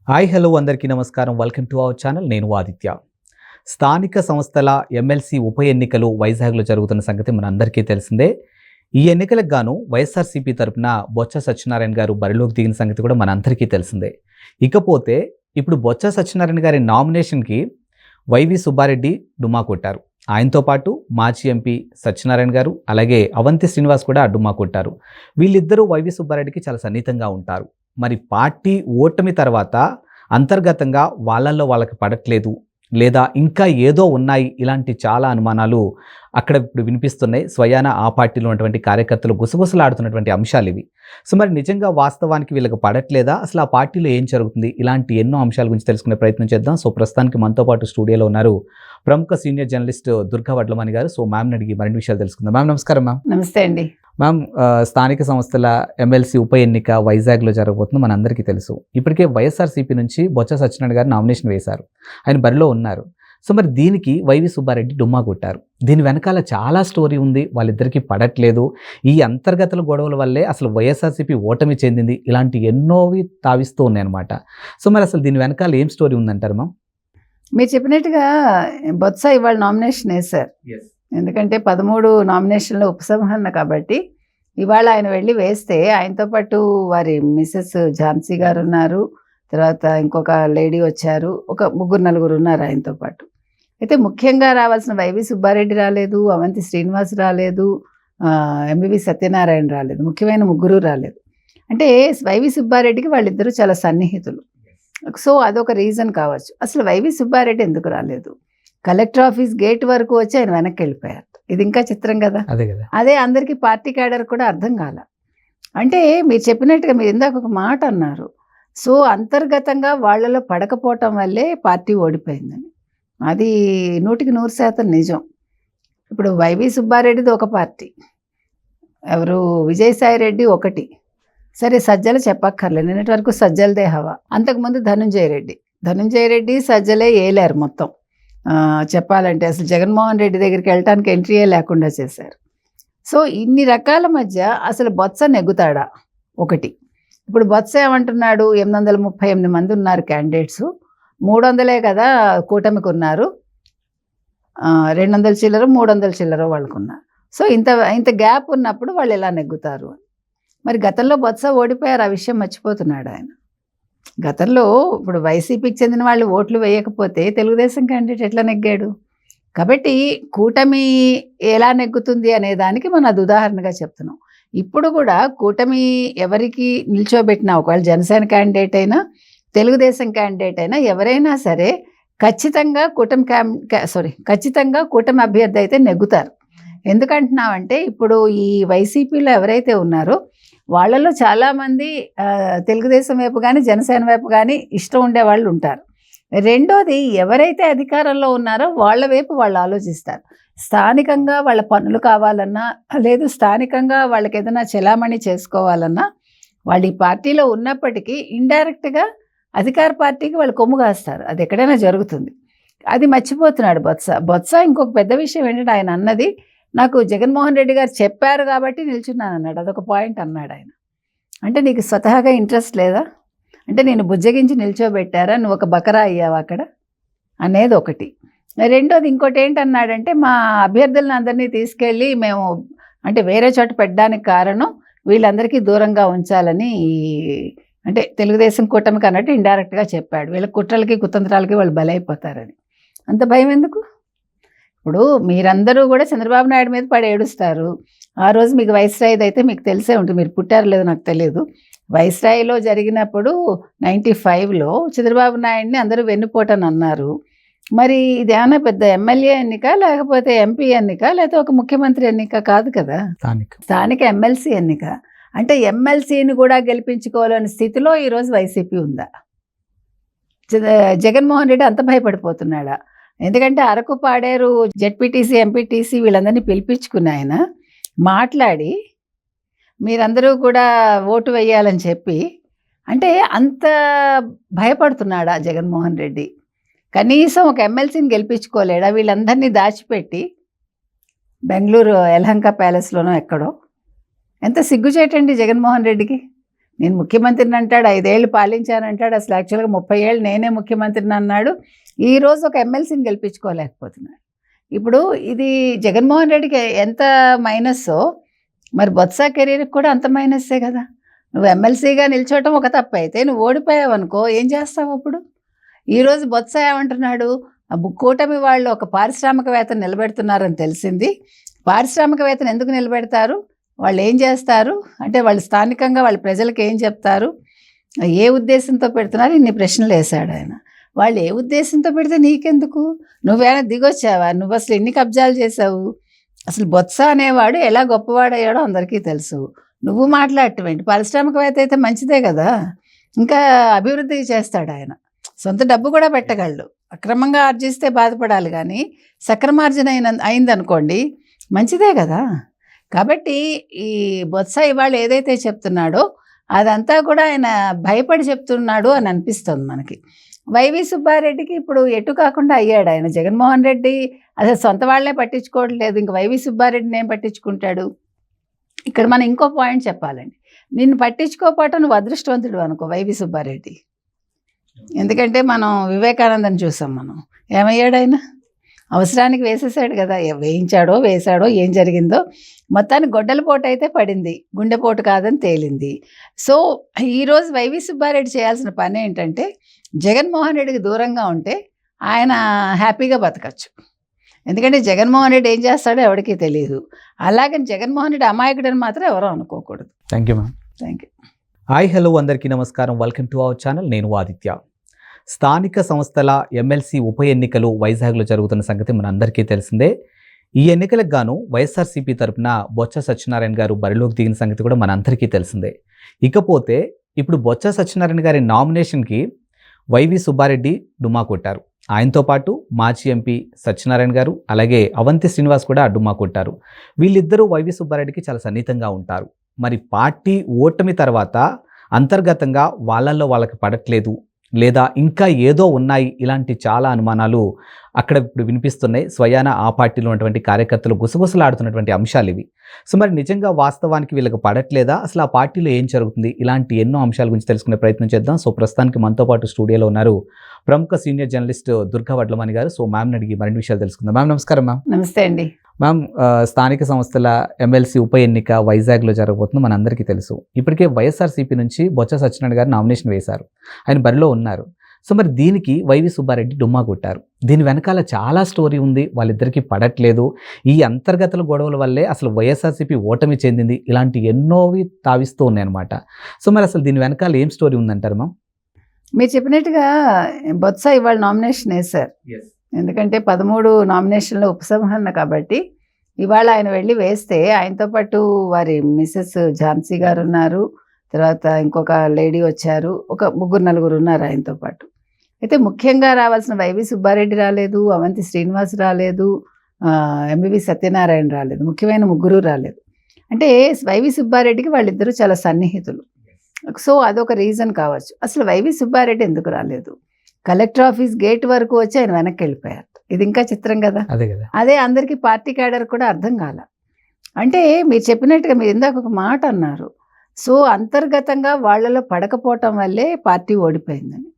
Hi hello అందరికీ నమస్కారం. Welcome to our channel. నేను ఆదిత్య. స్థానిక సంస్థల ఎమ్మెల్సీ ఉప ఎన్నికలు వైజాగ్లో జరుగుతున్న సంగతి మన అందరికీ తెలిసిందే. ఈ ఎన్నికలకు గాను వైఎస్ఆర్సీపీ తరపున బొత్స సత్యనారాయణ గారు బరిలోకి దిగిన సంగతి కూడా మన అందరికీ తెలిసిందే. ఇకపోతే ఇప్పుడు బొత్స సత్యనారాయణ గారి నామినేషన్కి వైవి సుబ్బారెడ్డి డుమ్మా కొట్టారు. ఆయనతో పాటు మాజీ ఎంపీ సత్యనారాయణ గారు, అలాగే అవంతి శ్రీనివాస్ కూడా డుమ్మా కొట్టారు. వీళ్ళిద్దరూ వైవి సుబ్బారెడ్డికి చాలా సన్నిహితంగా ఉంటారు. మరి పార్టీ ఓటమి తర్వాత అంతర్గతంగా వాళ్ళకి పడట్లేదు, లేదా ఇంకా ఏదో ఉన్నాయి, ఇలాంటి చాలా అనుమానాలు అక్కడ ఇప్పుడు వినిపిస్తున్నాయి. స్వయాన ఆ పార్టీలో ఉన్నటువంటి కార్యకర్తలు గుసగుసలాడుతున్నటువంటి అంశాలు ఇవి. సో మరి నిజంగా వాస్తవానికి వీళ్ళకి పడట్లేదా, అసలు ఆ పార్టీలో ఏం జరుగుతుంది, ఇలాంటి ఎన్నో అంశాల గురించి తెలుసుకునే ప్రయత్నం చేద్దాం. సో ప్రస్తుతానికి మనతో పాటు స్టూడియోలో ఉన్నారు ప్రముఖ సీనియర్ జర్నలిస్ట్ దుర్గా వడ్లమణి గారు. సో మ్యామ్ని అడిగి మరిన్ని విషయాలు తెలుసుకుందాం. మ్యామ్ నమస్కారం. మ్యామ్ నమస్తే అండి. మ్యామ్, స్థానిక సంస్థల ఎమ్మెల్సీ ఉప ఎన్నిక వైజాగ్లో జరగబోతుంది, మనందరికీ తెలుసు. ఇప్పటికే వైఎస్ఆర్సీపీ నుంచి బొత్స సత్యనారాయణ గారు నామినేషన్ వేశారు, ఆయన బరిలో ఉన్నారు. సో మరి దీనికి వైవి సుబ్బారెడ్డి డుమ్మా కొట్టారు. దీని వెనకాల చాలా స్టోరీ ఉంది, వాళ్ళిద్దరికీ పడట్లేదు, ఈ అంతర్గత గొడవల వల్లే అసలు వైఎస్ఆర్సీపీ ఓటమి చెందింది, ఇలాంటి ఎన్నోవి తావిస్తూ ఉన్నాయి అనమాట. సో మరి అసలు దీని వెనకాల ఏం స్టోరీ ఉందంటారు మ్యామ్? మీరు చెప్పినట్టుగా బొత్స ఇవాళ నామినేషన్ వేశారు. ఎందుకంటే 13 నామినేషన్లో ఉపసంహరణ కాబట్టి ఇవాళ ఆయన వెళ్ళి వేస్తే ఆయనతో పాటు వారి మిసెస్ ఝాన్సీ గారు ఉన్నారు, తర్వాత ఇంకొక లేడీ వచ్చారు, ఒక 3-4 ఉన్నారు ఆయనతో పాటు. అయితే ముఖ్యంగా రావాల్సిన వైవి సుబ్బారెడ్డి రాలేదు, అవంతి శ్రీనివాస్ రాలేదు, ఎంబీవి సత్యనారాయణ రాలేదు, ముఖ్యమైన 3 రాలేదు. అంటే వైవి సుబ్బారెడ్డికి వాళ్ళిద్దరూ చాలా సన్నిహితులు. సో అదొక రీజన్ కావచ్చు. అసలు వైవి సుబ్బారెడ్డి ఎందుకు రాలేదు? కలెక్టర్ ఆఫీస్ గేట్ వరకు వచ్చి ఆయన వెనక్కి వెళ్ళిపోయారు. ఇది ఇంకా చిత్రం కదా. అదే అందరికీ పార్టీ క్యాడర్ కూడా అర్థం కాల. అంటే మీరు చెప్పినట్టుగా మీరు ఇందాక ఒక మాట అన్నారు, సో అంతర్గతంగా వాళ్ళలో పడకపోవటం వల్లే పార్టీ ఓడిపోయిందని. అది 100% నిజం. ఇప్పుడు వైవి సుబ్బారెడ్డిది ఒక పార్టీ, ఎవరు విజయసాయి రెడ్డి ఒకటి, సరే సజ్జల చెప్పక్కర్లేదు, నిన్నటి వరకు సజ్జలదే హవా. అంతకుముందు ధనుంజయ రెడ్డి సజ్జలే ఏలారు మొత్తం. చెప్పాలంటే అసలు జగన్మోహన్ రెడ్డి దగ్గరికి వెళ్ళటానికి ఎంట్రీయే లేకుండా చేశారు. సో ఇన్ని రకాల మధ్య అసలు బొత్స నెగ్గుతాడా? ఒకటి. ఇప్పుడు బొత్స ఏమంటున్నాడు, 838 మంది ఉన్నారు క్యాండిడేట్స్, 300 కదా కూటమికి ఉన్నారు, 200 చిల్లర 300 చిల్లర వాళ్ళకున్నారు. సో ఇంత గ్యాప్ ఉన్నప్పుడు వాళ్ళు ఎలా నెగ్గుతారు? మరి గతంలో బొత్స ఓడిపోయారు, ఆ విషయం మర్చిపోతున్నాడు ఆయన. గతంలో ఇప్పుడు వైసీపీకి చెందిన వాళ్ళు ఓట్లు వేయకపోతే తెలుగుదేశం క్యాండిడేట్ ఎట్లా నెగ్గాడు? కాబట్టి కూటమి ఎలా నెగ్గుతుంది అనే దానికి మనం అది ఉదాహరణగా చెప్తున్నాం. ఇప్పుడు కూడా కూటమి ఎవరికి నిల్చోబెట్టినా, ఒకవేళ జనసేన క్యాండిడేట్ అయినా తెలుగుదేశం క్యాండిడేట్ అయినా ఎవరైనా సరే ఖచ్చితంగా కూటమి అభ్యర్థి అయితే నెగ్గుతారు. ఎందుకంటున్నామంటే ఇప్పుడు ఈ వైసీపీలో ఎవరైతే ఉన్నారో వాళ్ళలో చాలామంది తెలుగుదేశం వైపు కానీ జనసేన వైపు కానీ ఇష్టం ఉండేవాళ్ళు ఉంటారు. రెండోది, ఎవరైతే అధికారంలో ఉన్నారో వాళ్ళ వైపు వాళ్ళు ఆలోచిస్తారు. స్థానికంగా వాళ్ళ పనులు కావాలన్నా, లేదు స్థానికంగా వాళ్ళకి ఏదైనా చెలామణి చేసుకోవాలన్నా, వాళ్ళు ఈ పార్టీలో ఉన్నప్పటికీ ఇండైరెక్ట్గా అధికార పార్టీకి వాళ్ళు కొమ్ము కాస్తారు. అది ఎక్కడైనా జరుగుతుంది. అది మర్చిపోతున్నాడు బొత్స. ఇంకొక పెద్ద విషయం ఏంటంటే ఆయన అన్నది, నాకు జగన్మోహన్ రెడ్డి గారు చెప్పారు కాబట్టి నిల్చున్నాను అన్నాడు. అదొక పాయింట్ అన్నాడు ఆయన. అంటే నీకు స్వతహాగా ఇంట్రెస్ట్ లేదా? అంటే నేను బుజ్జగించి నిల్చోబెట్టారా, నువ్వు ఒక బకరా అయ్యావు అక్కడ అనేది ఒకటి. రెండోది, ఇంకోటి ఏంటన్నాడంటే, మా అభ్యర్థులను అందరినీ తీసుకెళ్ళి మేము అంటే వేరే చోట పెట్టడానికి కారణం వీళ్ళందరికీ దూరంగా ఉంచాలని, అంటే తెలుగుదేశం కూటమికి అన్నట్టు ఇండైరెక్ట్గా చెప్పాడు. వీళ్ళ కుట్రలకి కుతంత్రాలకి వాళ్ళు బలైపోతారని. అంత భయం ఎందుకు? ఇప్పుడు మీరందరూ కూడా చంద్రబాబు నాయుడు మీద పడి ఏడుస్తారు. ఆ రోజు మీకు వైస్రాయిది అయితే మీకు తెలిసే ఉంటుంది, మీరు పుట్టారు లేదో నాకు తెలియదు. వైస్రాయిలో జరిగినప్పుడు 95లో చంద్రబాబు నాయుడిని అందరూ వెన్నుపోటని అన్నారు. మరి ఇది ఏమైనా పెద్ద ఎమ్మెల్యే ఎన్నిక, లేకపోతే ఎంపీ ఎన్నిక, లేకపోతే ఒక ముఖ్యమంత్రి ఎన్నిక కాదు కదా, స్థానిక ఎమ్మెల్సీ ఎన్నిక. అంటే ఎమ్మెల్సీని కూడా గెలిపించుకోవాలనే స్థితిలో ఈరోజు వైసీపీ ఉందా? జగన్మోహన్ రెడ్డి అంత భయపడిపోతున్నాడా? ఎందుకంటే అరకు పాడేరు జెడ్పీటీసీ ఎంపీటీసీ వీళ్ళందరినీ పిలిపించుకుని ఆయన మాట్లాడి మీరందరూ కూడా ఓటు వేయాలని చెప్పి, అంటే అంత భయపడుతున్నాడా జగన్మోహన్ రెడ్డి? కనీసం ఒక ఎమ్మెల్సీని గెలిపించుకోలేడా? వీళ్ళందరినీ దాచిపెట్టి బెంగళూరు యలహంక ప్యాలెస్లోనో ఎక్కడో. ఎంత సిగ్గుచేటండి జగన్మోహన్ రెడ్డికి. నేను ముఖ్యమంత్రిని అంటాడు, 5 ఏళ్ళు పాలించానంటాడు. అసలు యాక్చువల్గా 30 ఏళ్ళు నేనే ముఖ్యమంత్రిని అన్నాడు. ఈరోజు ఒక ఎమ్మెల్సీని గెలిపించుకోలేకపోతున్నాడు. ఇప్పుడు ఇది జగన్మోహన్ రెడ్డికి ఎంత మైనస్సో మరి బొత్స కెరీర్కి కూడా అంత మైనస్సే కదా. నువ్వు ఎమ్మెల్సీగా నిల్చోవటం ఒక తప్పు అయితే, నువ్వు ఓడిపోయావు అనుకో, ఏం చేస్తావు అప్పుడు? ఈరోజు బొత్స ఏమంటున్నాడు, కూటమి వాళ్ళు ఒక పారిశ్రామికవేత్తను నిలబెడుతున్నారని తెలిసింది. పారిశ్రామికవేత్తను ఎందుకు నిలబెడతారు, వాళ్ళు ఏం చేస్తారు అంటే, వాళ్ళు స్థానికంగా వాళ్ళ ప్రజలకు ఏం చెప్తారు, ఏ ఉద్దేశంతో పెడుతున్నారు, ఇన్ని ప్రశ్నలు వేశాడు ఆయన. వాళ్ళు ఏ ఉద్దేశంతో పెడితే నీకెందుకు? నువ్వేమైనా దిగొచ్చావా? నువ్వు అసలు ఎన్ని కబ్జాలు చేసావు? అసలు బొత్స అనేవాడు ఎలా గొప్పవాడయ్యాడో అందరికీ తెలుసు. నువ్వు మాట్లాడటమేంటి? పారిశ్రామికవేత్త అయితే మంచిదే కదా, ఇంకా అభివృద్ధి చేస్తాడు ఆయన. సొంత డబ్బు కూడా పెట్టగలడు. అక్రమంగా ఆర్జిస్తే బాధపడాలి, కానీ సక్రమార్జన అయిందనుకోండి మంచిదే కదా. కాబట్టి ఈ బొత్స ఇవాళ ఏదైతే చెప్తున్నాడో అదంతా కూడా ఆయన భయపడి చెప్తున్నాడు అని అనిపిస్తుంది మనకి. వైవి సుబ్బారెడ్డికి ఇప్పుడు ఎటు కాకుండా అయ్యాడు ఆయన. జగన్మోహన్ రెడ్డి అసలు సొంత వాళ్ళే పట్టించుకోవట్లేదు, ఇంక వైవి సుబ్బారెడ్డిని ఏం పట్టించుకుంటాడు? ఇక్కడ మనం ఇంకో పాయింట్ చెప్పాలండి. నిన్ను పట్టించుకోకపోవటం నువ్వు అదృష్టవంతుడు అనుకో వైవి సుబ్బారెడ్డి. ఎందుకంటే మనం వివేకానందని చూసాం, మనం ఏమయ్యాడు ఆయన? అవసరానికి వేసేసాడు కదా. వేసాడో ఏం జరిగిందో మొత్తానికి గొడ్డలపోటు అయితే పడింది, గుండెపోటు కాదని తేలింది. సో ఈరోజు వైవి సుబ్బారెడ్డి చేయాల్సిన పని ఏంటంటే, జగన్మోహన్ రెడ్డికి దూరంగా ఉంటే ఆయన హ్యాపీగా బతకచ్చు. ఎందుకంటే జగన్మోహన్ రెడ్డి ఏం చేస్తాడో ఎవరికీ తెలియదు. అలాగని జగన్మోహన్ రెడ్డి అమాయకుడని మాత్రం ఎవరో అనుకోకూడదు. Thank you ma'am. Thank you. Hi hello అందరికీ నమస్కారం. Welcome to our channel. నేను ఆదిత్య. స్థానిక సంస్థల ఎమ్మెల్సీ ఉప ఎన్నికలు వైజాగ్లో జరుగుతున్న సంగతి మన అందరికీ తెలిసిందే. ఈ ఎన్నికలకు గాను వైఎస్ఆర్సీపీ తరపున బొత్స సత్యనారాయణ గారు బరిలోకి దిగిన సంగతి కూడా మన అందరికీ తెలిసిందే. ఇకపోతే ఇప్పుడు బొత్స సత్యనారాయణ గారి నామినేషన్కి వైవి సుబ్బారెడ్డి డుమ్మా కొట్టారు. ఆయనతో పాటు మాజీ ఎంపీ సత్యనారాయణ గారు, అలాగే అవంతి శ్రీనివాస్ కూడా డుమ్మా కొట్టారు. వీళ్ళిద్దరూ వైవి సుబ్బారెడ్డికి చాలా సన్నిహితంగా ఉంటారు. మరి పార్టీ ఓటమి తర్వాత అంతర్గతంగా వాళ్ళకి పడట్లేదు, లేదా ఇంకా ఏదో ఉన్నాయి, ఇలాంటి చాలా అనుమానాలు అక్కడ ఇప్పుడు వినిపిస్తున్నాయి. స్వయాన ఆ పార్టీలో ఉన్నటువంటి కార్యకర్తలు గుసగుసలాడుతున్నటువంటి అంశాలు ఇవి. సో మరి నిజంగా వాస్తవానికి వీళ్ళకి పడట్లేదా, అసలు ఆ పార్టీలో ఏం జరుగుతుంది, ఇలాంటి ఎన్నో అంశాల గురించి తెలుసుకునే ప్రయత్నం చేద్దాం. సో ప్రస్తుతానికి మనతో పాటు స్టూడియోలో ఉన్నారు ప్రముఖ సీనియర్ జర్నలిస్ట్ దుర్గా వడ్లమణి గారు. సో మ్యామ్ని అడిగి మరిన్ని విషయాలు తెలుసుకుందాం. మ్యామ్ నమస్కారం. మ్యామ్ నమస్తే అండి. మ్యామ్, స్థానిక సంస్థల ఎమ్మెల్సీ ఉప ఎన్నిక వైజాగ్లో జరగబోతుంది, మనందరికీ తెలుసు. ఇప్పటికే వైఎస్ఆర్సీపీ నుంచి బొత్స సత్యనారాయణ గారు నామినేషన్ వేశారు, ఆయన బరిలో ఉన్నారు. సో మరి దీనికి వైవి సుబ్బారెడ్డి డుమ్మా కొట్టారు. దీని వెనకాల చాలా స్టోరీ ఉంది, వాళ్ళిద్దరికీ పడట్లేదు, ఈ అంతర్గత గొడవల వల్లే అసలు వైఎస్ఆర్సీపీ ఓటమి చెందింది, ఇలాంటి ఎన్నోవి తావిస్తూ ఉన్నాయి అనమాట. సో మరి అసలు దీని వెనకాల ఏం స్టోరీ ఉందంటారు మ్యామ్? మీరు చెప్పినట్టుగా బొత్స ఇవాళ నామినేషన్ వేశారు. ఎందుకంటే 13 నామినేషన్లో ఉపసంహరణ కాబట్టి ఇవాళ ఆయన వెళ్ళి వేస్తే ఆయనతో పాటు వారి మిసెస్ ఝాన్సీ గారు ఉన్నారు, తర్వాత ఇంకొక లేడీ వచ్చారు, ఒక 3-4 ఉన్నారు ఆయనతో పాటు. అయితే ముఖ్యంగా రావాల్సిన వైవి సుబ్బారెడ్డి రాలేదు, అవంతి శ్రీనివాస్ రాలేదు, ఎంవివి సత్యనారాయణ రాలేదు, ముఖ్యమైన 3 రాలేదు. అంటే వైవి సుబ్బారెడ్డికి వాళ్ళిద్దరూ చాలా సన్నిహితులు. సో అదొక రీజన్ కావచ్చు. అసలు వైవి సుబ్బారెడ్డి ఎందుకు రాలేదు? కలెక్టర్ ఆఫీస్ గేట్ వరకు వచ్చి ఆయన వెనక్కి వెళ్ళిపోయారు. ఇది ఇంకా చిత్రం కదా. అదే అందరికీ పార్టీ క్యాడర్ కూడా అర్థం కాల. అంటే మీరు చెప్పినట్టుగా మీరు ఇందాక ఒక మాట అన్నారు, సో అంతర్గతంగా వాళ్ళలో పడకపోవటం వల్లే పార్టీ ఓడిపోయిందని.